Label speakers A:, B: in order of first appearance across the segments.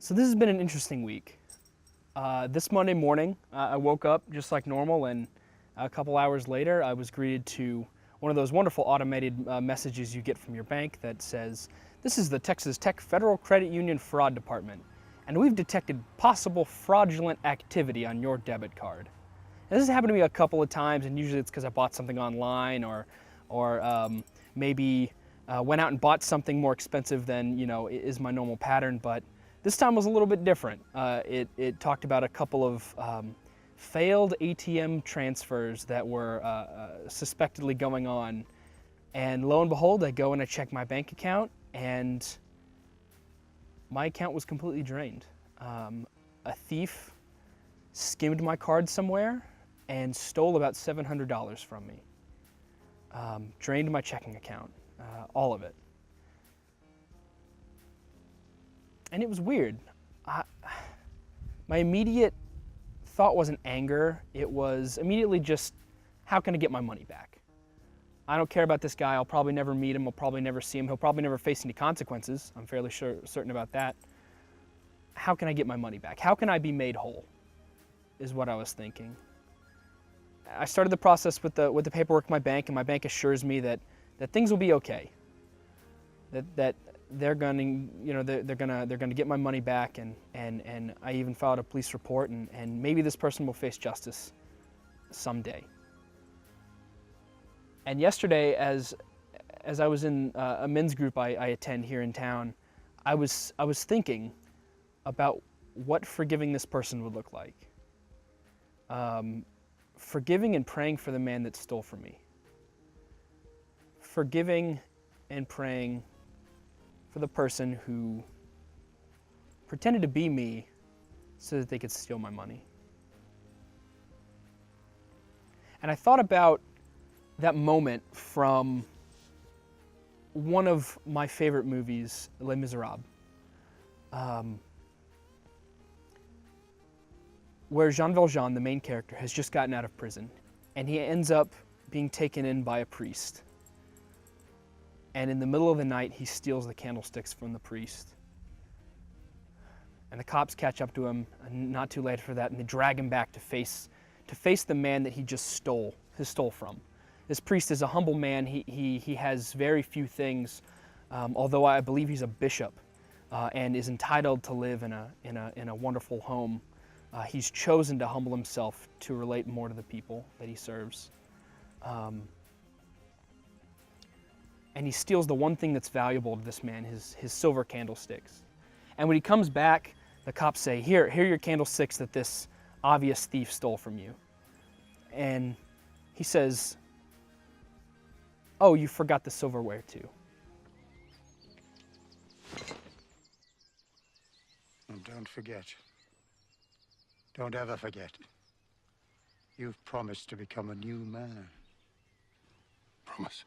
A: So this has been an interesting week. This Monday morning, I woke up just like normal, and a couple hours later, I was greeted to one of those wonderful automated messages you get from your bank that says, "This is the Texas Tech Federal Credit Union Fraud Department, and we've detected possible fraudulent activity on your debit card." And this has happened to me a couple of times, and usually it's because I bought something online or maybe went out and bought something more expensive than is my normal pattern. But this time was a little bit different. It talked about a couple of failed ATM transfers that were suspectedly going on, and lo and behold, I go and I check my bank account, and my account was completely drained. A thief skimmed my card somewhere and stole about $700 from me. Drained my checking account, all of it. And it was weird. My immediate thought wasn't anger. It was immediately just, how can I get my money back? I don't care about this guy. I'll probably never meet him. I'll probably never see him. He'll probably never face any consequences. I'm fairly certain about that. How can I get my money back? How can I be made whole? Is what I was thinking. I started the process with the paperwork in my bank, and my bank assures me that things will be okay. That they're gonna get my money back, and I even filed a police report, and maybe this person will face justice someday. And yesterday, as I was in a men's group I attend here in town, I was thinking about what forgiving this person would look like. Forgiving and praying for the man that stole from me. Forgiving and praying for the person who pretended to be me so that they could steal my money. And I thought about that moment from one of my favorite movies, Les Miserables, where Jean Valjean, the main character, has just gotten out of prison, and he ends up being taken in by a priest. And in the middle of the night, he steals the candlesticks from the priest. And the cops catch up to him, and not too late for that, and they drag him back to face the man that he just stole from. This priest is a humble man. He has very few things, although I believe he's a bishop and is entitled to live in a wonderful home. He's chosen to humble himself to relate more to the people that he serves. And he steals the one thing that's valuable to this man, his silver candlesticks. And when he comes back, the cops say, here are your candlesticks that this obvious thief stole from you. And he says, "Oh, you forgot the silverware too."
B: And don't forget. Don't ever forget. You've promised to become a new man.
C: Promise?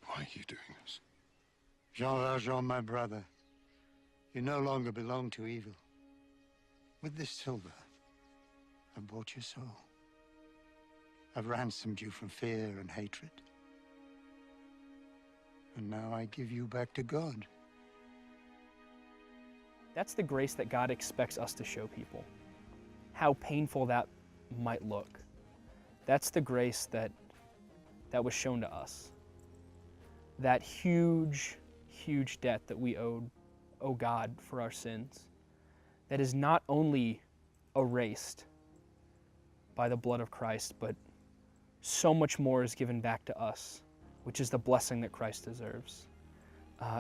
C: Why are you doing this?
B: Jean Valjean, my brother, you no longer belong to evil. With this silver, I bought your soul. I've ransomed you from fear and hatred. And now I give you back to God.
A: That's the grace that God expects us to show people. How painful that might look. That's the grace that was shown to us. That huge, huge debt that we owe God for our sins, that is not only erased by the blood of Christ, but so much more is given back to us, which is the blessing that Christ deserves,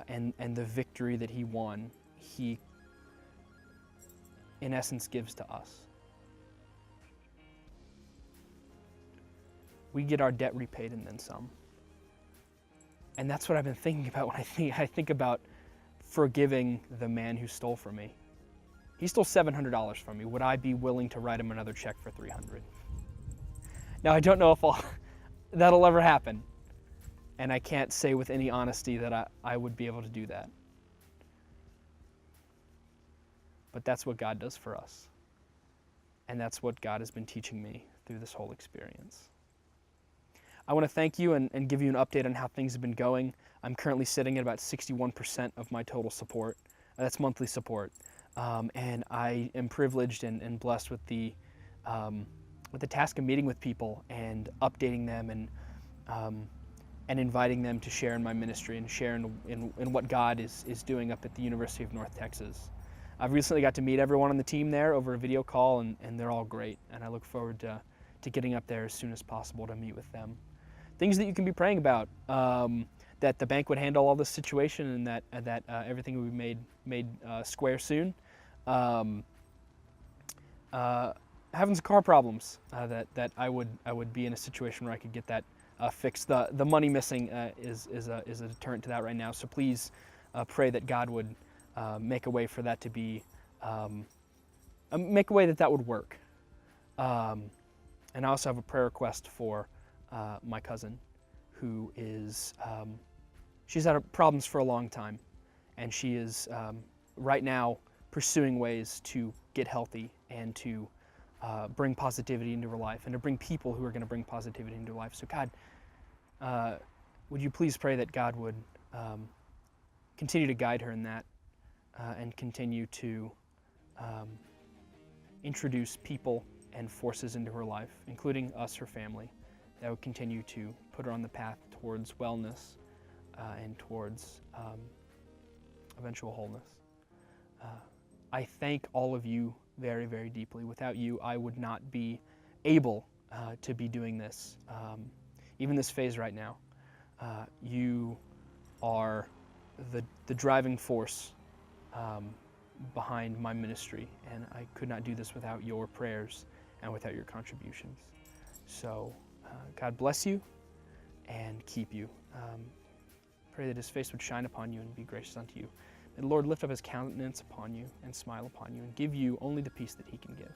A: and the victory that he won, he in essence gives to us. We get our debt repaid and then some. And that's what I've been thinking about when I think about forgiving the man who stole from me. He stole $700 from me. Would I be willing to write him another check for $300? Now, I don't know if that'll ever happen. And I can't say with any honesty that I would be able to do that. But that's what God does for us. And that's what God has been teaching me through this whole experience. I want to thank you and give you an update on how things have been going. I'm currently sitting at about 61% of my total support. That's monthly support. And I am privileged and blessed with the task of meeting with people and updating them and inviting them to share in my ministry and share in what God is doing up at the University of North Texas. I've recently got to meet everyone on the team there over a video call, and they're all great. And I look forward to getting up there as soon as possible to meet with them. Things that you can be praying about, that the bank would handle all this situation and that everything would be made square soon. Having some car problems, that I would be in a situation where I could get that fixed. The money missing is a deterrent to that right now. So please pray that God would make a way for that to be, make a way that would work. And I also have a prayer request for my cousin, who is, she's had problems for a long time, and she is right now pursuing ways to get healthy and to bring positivity into her life and to bring people who are going to bring positivity into her life. So God, would you please pray that God would continue to guide her in that and continue to introduce people and forces into her life, including us, her family, that would continue to put her on the path towards wellness and towards eventual wholeness. I thank all of you very, very deeply. Without you, I would not be able to be doing this, even this phase right now. You are the driving force behind my ministry, and I could not do this without your prayers and without your contributions. So God bless you and keep you. Pray that his face would shine upon you and be gracious unto you. May the Lord lift up his countenance upon you and smile upon you and give you only the peace that he can give.